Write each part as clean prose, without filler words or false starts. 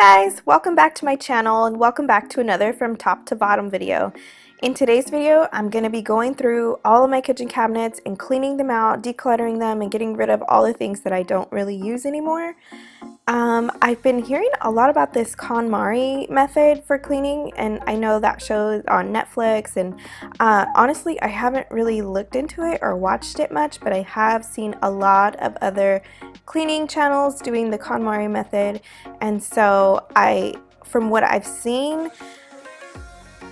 guys, welcome back to my channel and welcome back to another from top to bottom video. In today's video, I'm going to be going through all of my kitchen cabinets and cleaning them out, decluttering them, and getting rid of all the things that I don't really use anymore. I've been hearing a lot about this Konmari method for cleaning, and I know that show on Netflix, and honestly I haven't really looked into it or watched it much, but I have seen a lot of other cleaning channels doing the Konmari method, and so from what I've seen,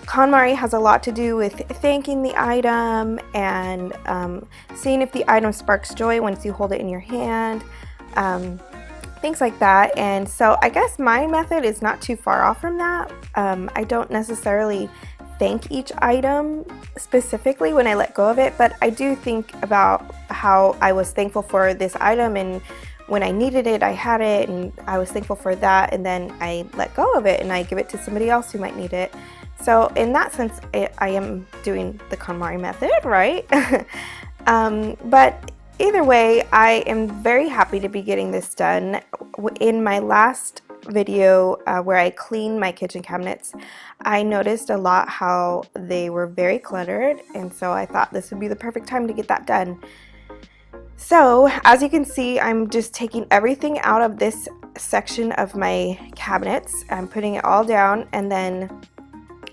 Konmari has a lot to do with thanking the item and seeing if the item sparks joy once you hold it in your hand, things like that. And so I guess my method is not too far off from that. I don't necessarily thank each item specifically when I let go of it, but I do think about how I was thankful for this item, and when I needed it, I had it, and I was thankful for that, and then I let go of it and I give it to somebody else who might need it. So in that sense, I am doing the Konmari method, right? But either way, I am very happy to be getting this done. In my last video where I cleaned my kitchen cabinets, I noticed a lot how they were very cluttered, and so I thought this would be the perfect time to get that done. So as you can see, I'm just taking everything out of this section of my cabinets. I'm putting it all down, and then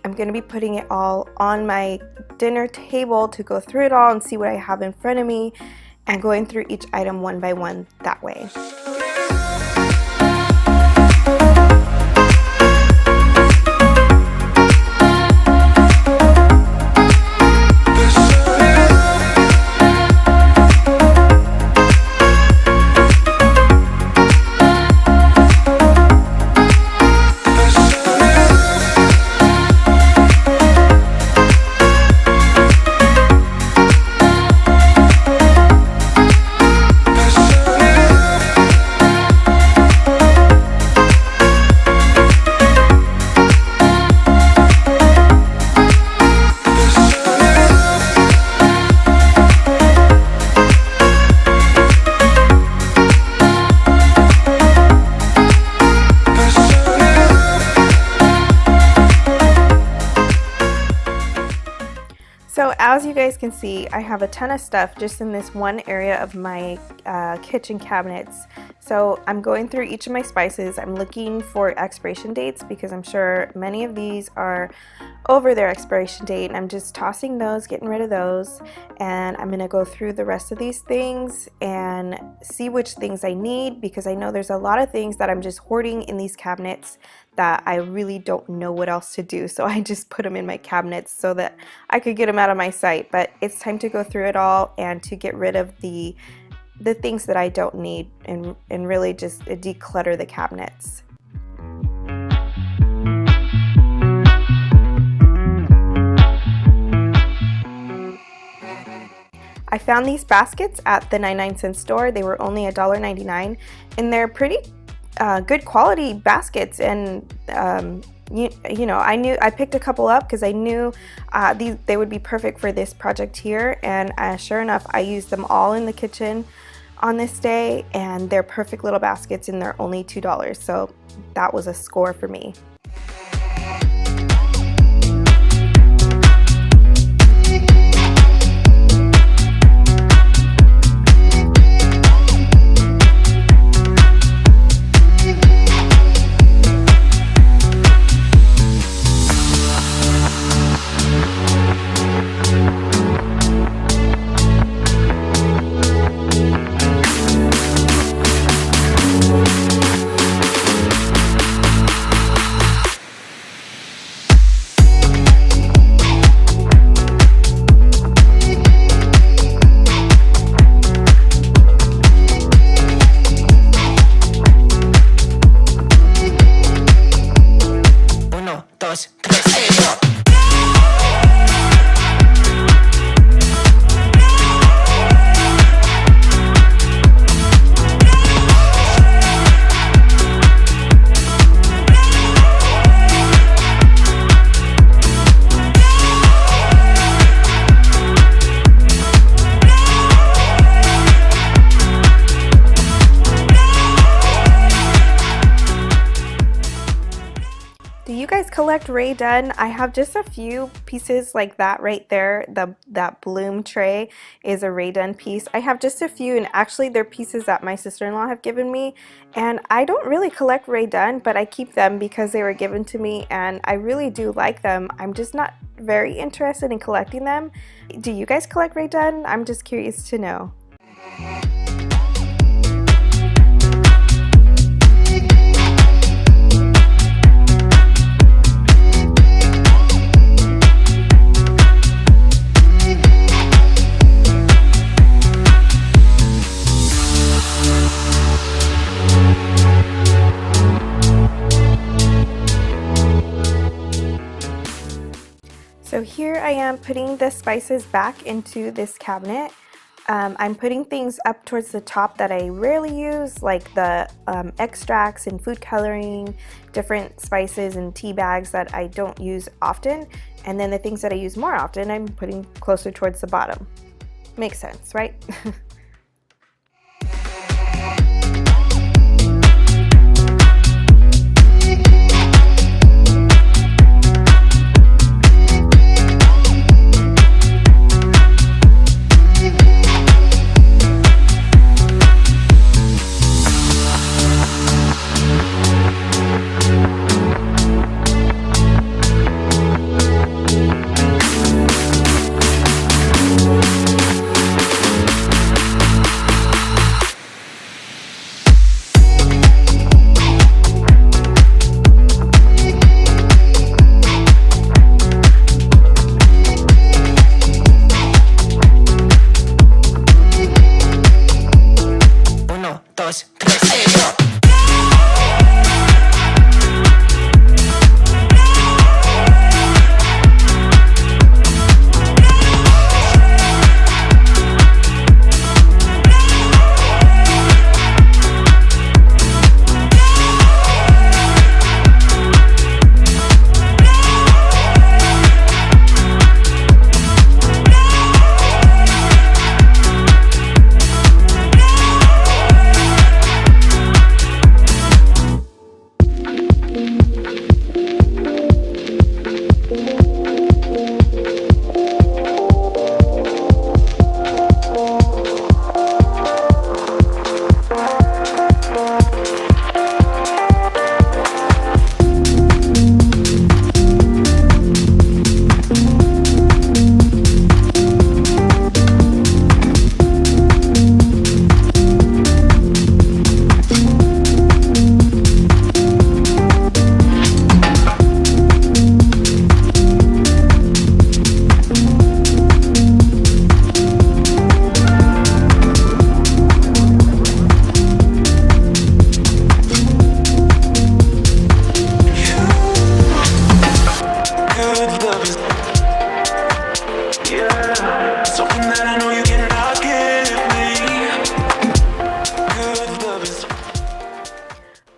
I'm going to be putting it all on my dinner table to go through it all and see what I have in front of me, and going through each item one by one that way. So as you guys can see, I have a ton of stuff just in this one area of my kitchen cabinets. So I'm going through each of my spices. I'm looking for expiration dates because I'm sure many of these are over their expiration date, and I'm just tossing those, getting rid of those, and I'm gonna go through the rest of these things and see which things I need, because I know there's a lot of things that I'm just hoarding in these cabinets that I really don't know what else to do, so I just put them in my cabinets so that I could get them out of my sight. But it's time to go through it all and to get rid of the things that I don't need, and really just declutter the cabinets. I found these baskets at the 99-cent store. They were only $1.99, and they're pretty good quality baskets, and you know, I picked a couple up because I knew they would be perfect for this project here, and sure enough, I used them all in the kitchen on this day, and they're perfect little baskets, and they're only $2, so that was a score for me. collect Rae Dunn. I have just a few pieces like that right there. That bloom tray is a Rae Dunn piece. I have just a few, and actually they're pieces that my sister-in-law have given me. And I don't really collect Rae Dunn, but I keep them because they were given to me and I really do like them. I'm just not very interested in collecting them. Do you guys collect Rae Dunn? I'm just curious to know. So here I am putting the spices back into this cabinet. I'm putting things up towards the top that I rarely use, like the extracts and food coloring, different spices and tea bags that I don't use often. And then the things that I use more often, I'm putting closer towards the bottom. Makes sense, right?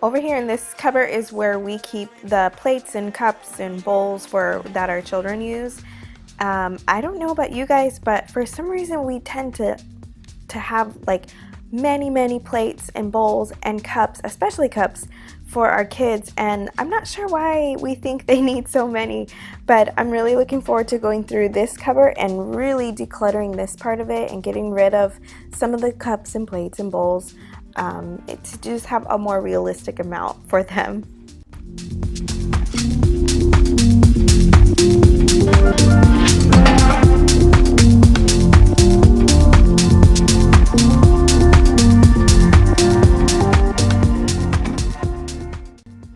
Over here in this cupboard is where we keep the plates and cups and bowls that our children use. I don't know about you guys, but for some reason we tend to have like many plates and bowls and cups, especially cups, for our kids, and I'm not sure why we think they need so many, but I'm really looking forward to going through this cupboard and really decluttering this part of it and getting rid of some of the cups and plates and bowls to just have a more realistic amount for them.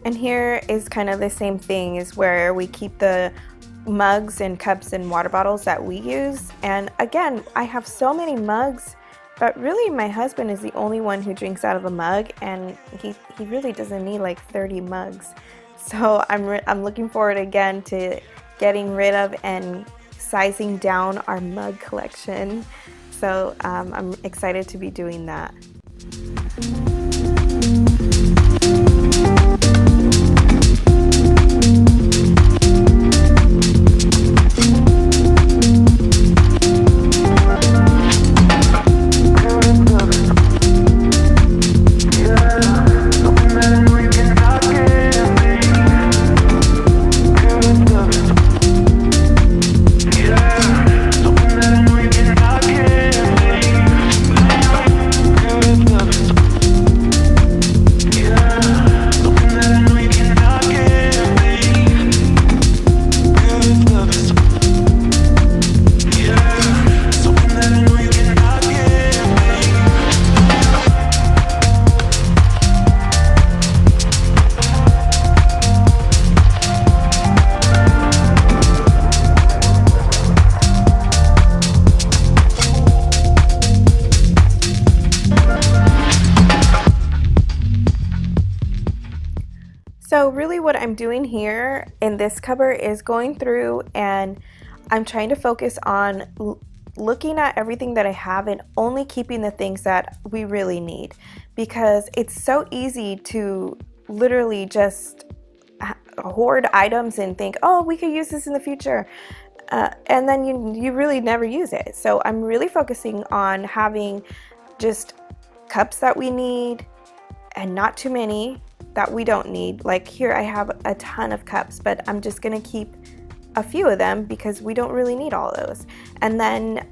And here is kind of the same thing, is where we keep the mugs and cups and water bottles that we use. And again, I have so many mugs, but really my husband is the only one who drinks out of a mug, and he really doesn't need like 30 mugs. So I'm looking forward again to getting rid of and sizing down our mug collection. So I'm excited to be doing that. So really what I'm doing here in this cupboard is going through and I'm trying to focus on looking at everything that I have and only keeping the things that we really need, because it's so easy to literally just hoard items and think, oh, we could use this in the future, and then you really never use it. So I'm really focusing on having just cups that we need and not too many that we don't need. Like here I have a ton of cups, but I'm just gonna keep a few of them because we don't really need all those. And then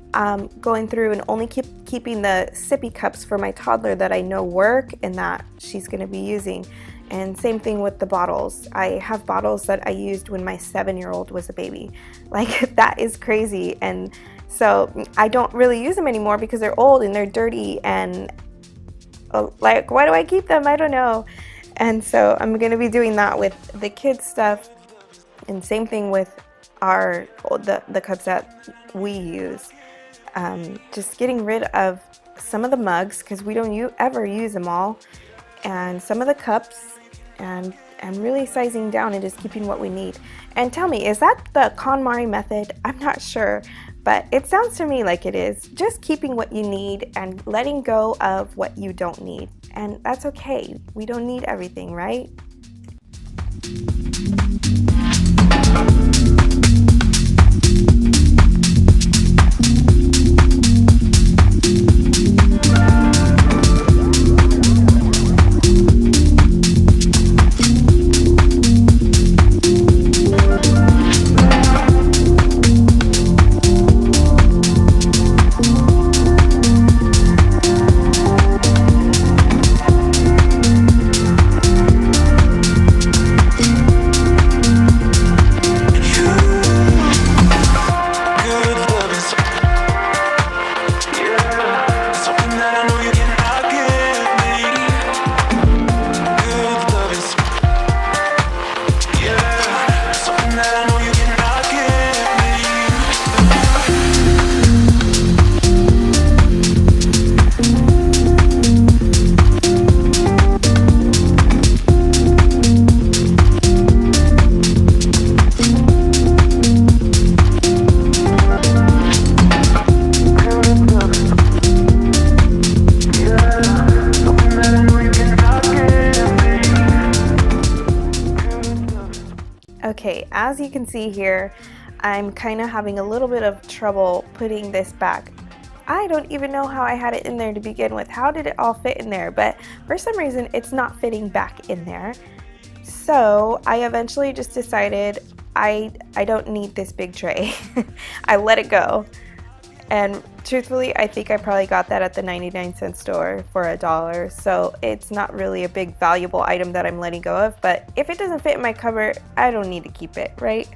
going through and only keeping the sippy cups for my toddler that I know work and that she's gonna be using. And same thing with the bottles. I have bottles that I used when my 7-year-old was a baby. Like that is crazy. And so I don't really use them anymore because they're old and they're dirty and like, why do I keep them? I don't know. And so I'm gonna be doing that with the kids stuff, and same thing with the cups that we use. Just getting rid of some of the mugs because we don't ever use them all, and some of the cups, and I'm really sizing down and just keeping what we need. And tell me, is that the Konmari method? I'm not sure, but it sounds to me like it is. Just keeping what you need and letting go of what you don't need. And that's okay. We don't need everything, right? Okay, as you can see here, I'm kind of having a little bit of trouble putting this back. I don't even know how I had it in there to begin with. How did it all fit in there? But for some reason, it's not fitting back in there. So I eventually just decided I don't need this big tray. I let it go. And truthfully, I think I probably got that at the 99-cent store for $1. So it's not really a big valuable item that I'm letting go of. But if it doesn't fit in my cupboard, I don't need to keep it, right?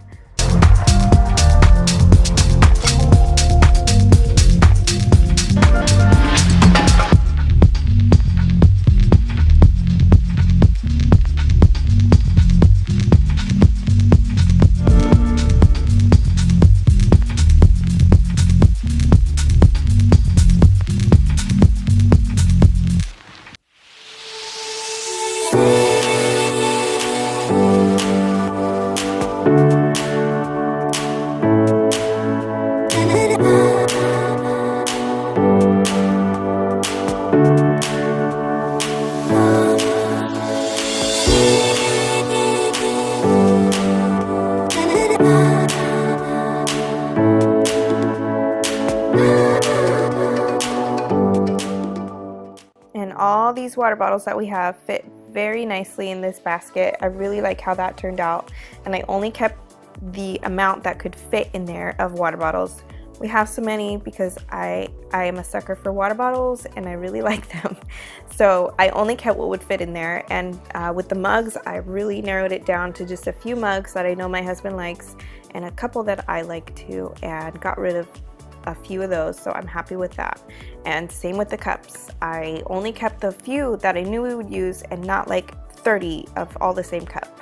And all these water bottles that we have fit very nicely in this basket. I really like how that turned out. And I only kept the amount that could fit in there of water bottles. We have so many because I am a sucker for water bottles and I really like them. So I only kept what would fit in there. And with the mugs, I really narrowed it down to just a few mugs that I know my husband likes and a couple that I like too, and got rid of a few of those, so I'm happy with that. And same with the cups. I only kept the few that I knew we would use and not like 30 of all the same cup.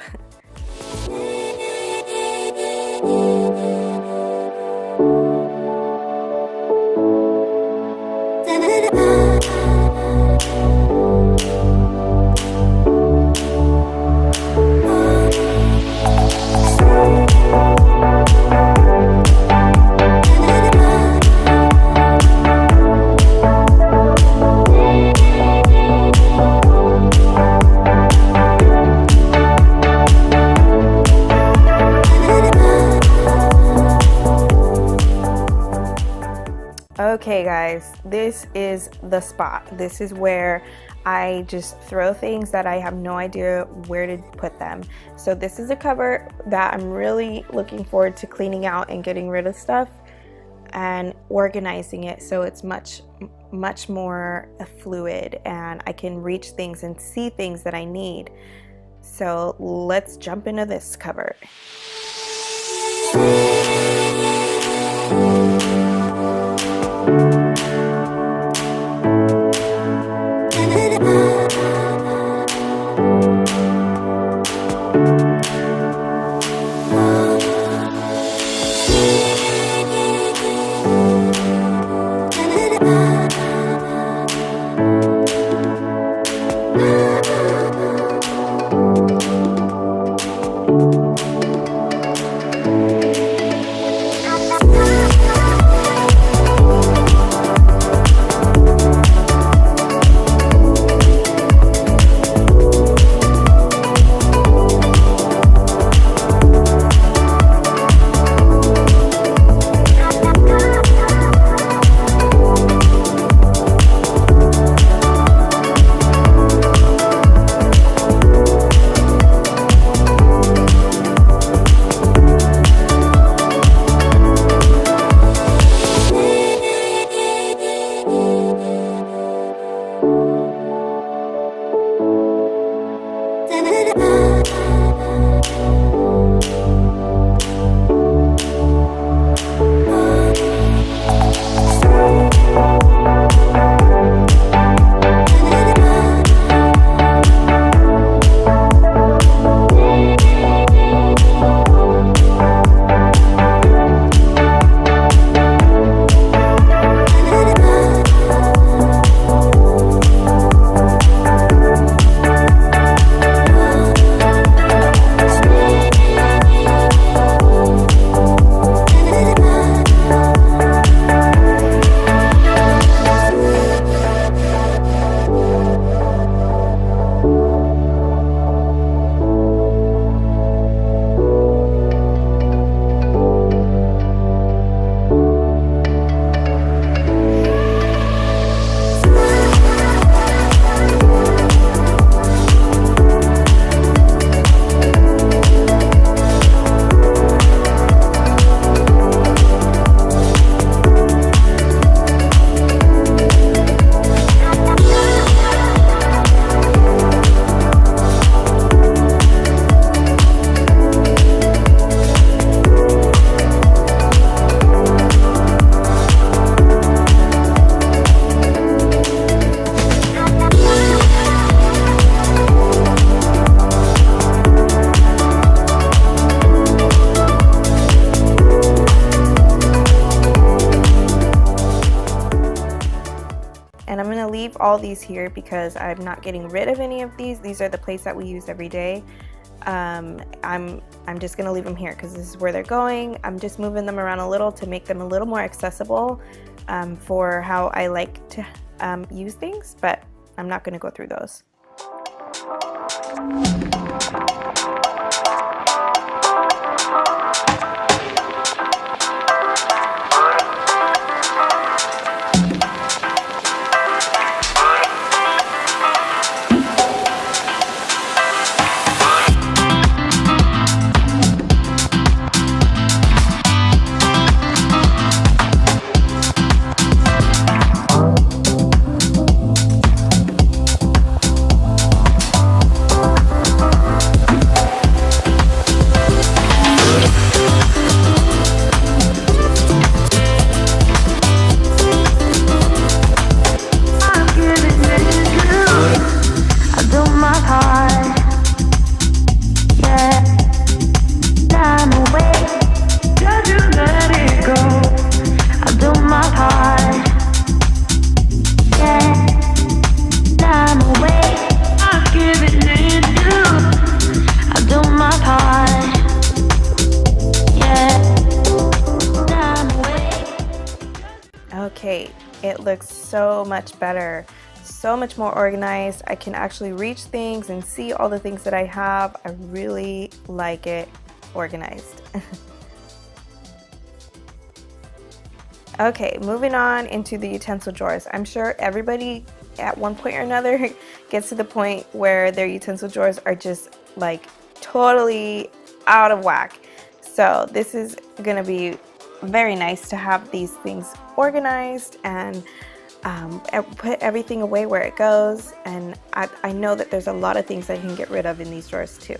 guys, this is the spot. This is where I just throw things that I have no idea where to put them. So this is a cupboard that I'm really looking forward to cleaning out and getting rid of stuff and organizing it so it's much more fluid and I can reach things and see things that I need. So let's jump into this cupboard. And I'm gonna leave all these here because I'm not getting rid of any of these. These are the plates that we use every day. I'm just gonna leave them here because this is where they're going. I'm just moving them around a little to make them a little more accessible for how I like to use things, but I'm not gonna go through those. Okay, it looks so much better, so much more organized. I can actually reach things and see all the things that I have. I really like it organized. Okay, moving on into the utensil drawers. I'm sure everybody at one point or another gets to the point where their utensil drawers are just like totally out of whack. So this is gonna be very nice to have these things organized and put everything away where it goes. And I know that there's a lot of things I can get rid of in these drawers too.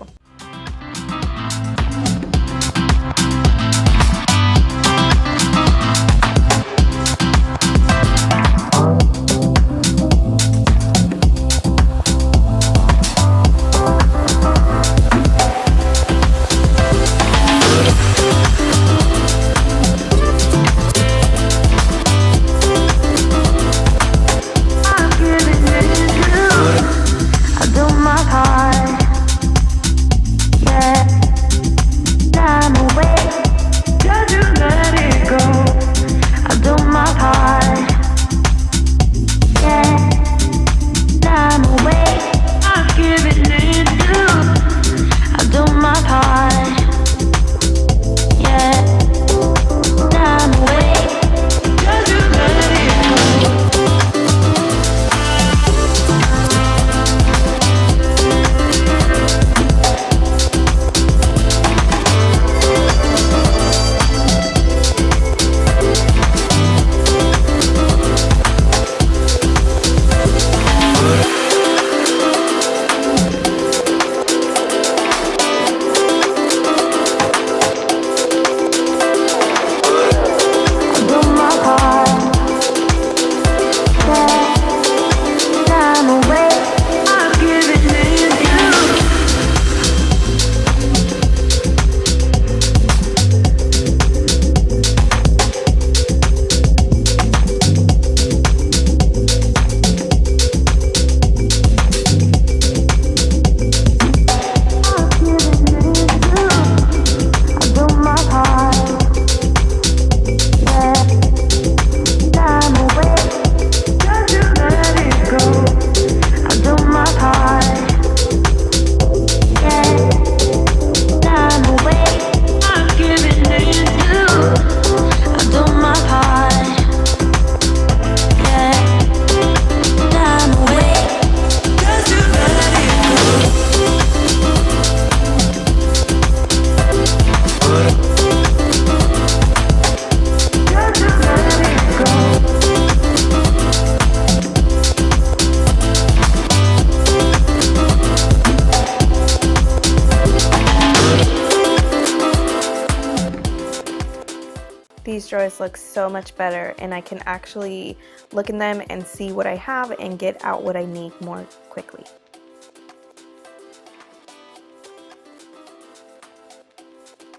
These drawers look so much better, and I can actually look in them and see what I have and get out what I need more quickly.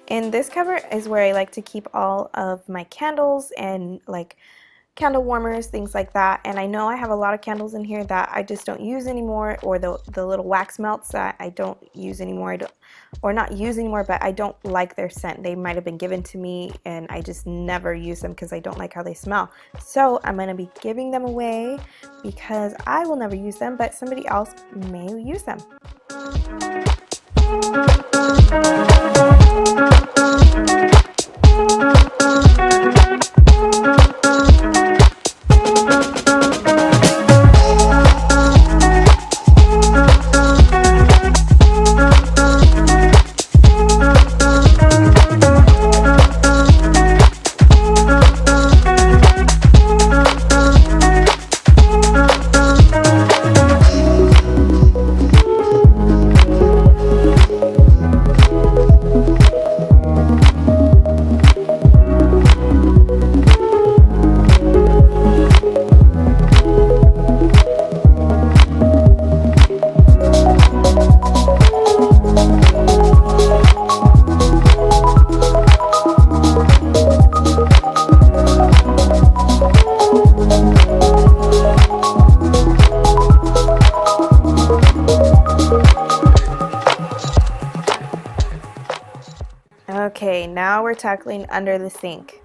And this cupboard is where I like to keep all of my candles and like candle warmers, things like that. And I know I have a lot of candles in here that I just don't use anymore, or the little wax melts that I don't use anymore. Or not use anymore, but I don't like their scent. They might have been given to me and I just never use them because I don't like how they smell. So I'm going to be giving them away because I will never use them, but somebody else may use them. Okay, now we're tackling under the sink.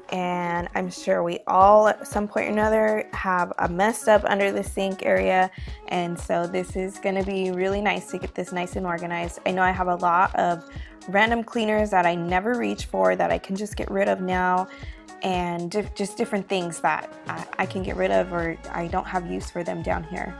and I'm sure we all at some point or another have a messed up under the sink area, and so this is going to be really nice to get this nice and organized. I know I have a lot of random cleaners that I never reach for that I can just get rid of now, and just different things that I can get rid of or I don't have use for them down here.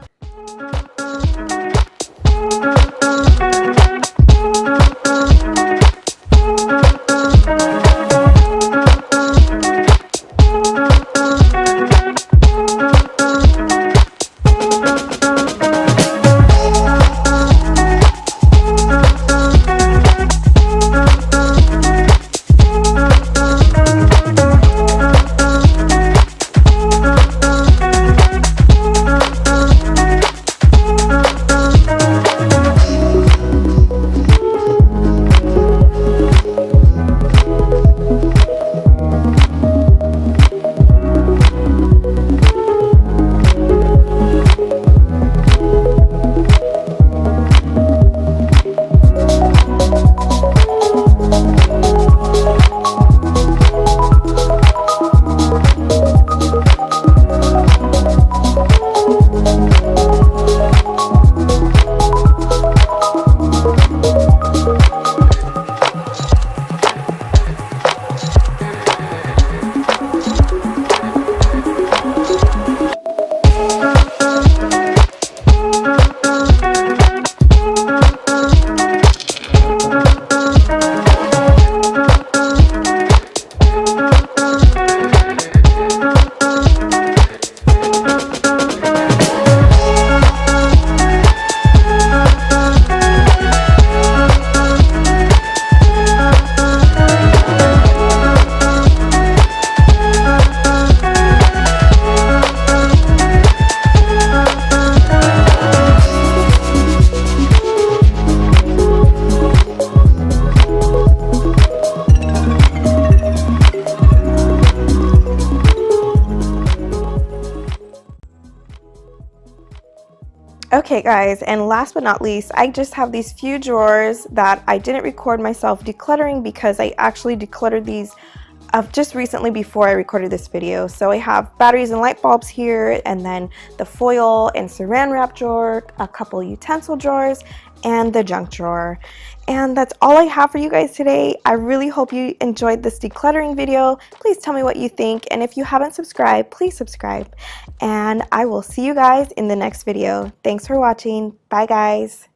Okay guys, and last but not least, I just have these few drawers that I didn't record myself decluttering because I actually decluttered these just recently before I recorded this video. So I have batteries and light bulbs here, and then the foil and saran wrap drawer, a couple utensil drawers, and the junk drawer. And that's all I have for you guys today. I really hope you enjoyed this decluttering video. Please tell me what you think, and if you haven't subscribed, please subscribe. And I will see you guys in the next video. Thanks for watching. Bye guys.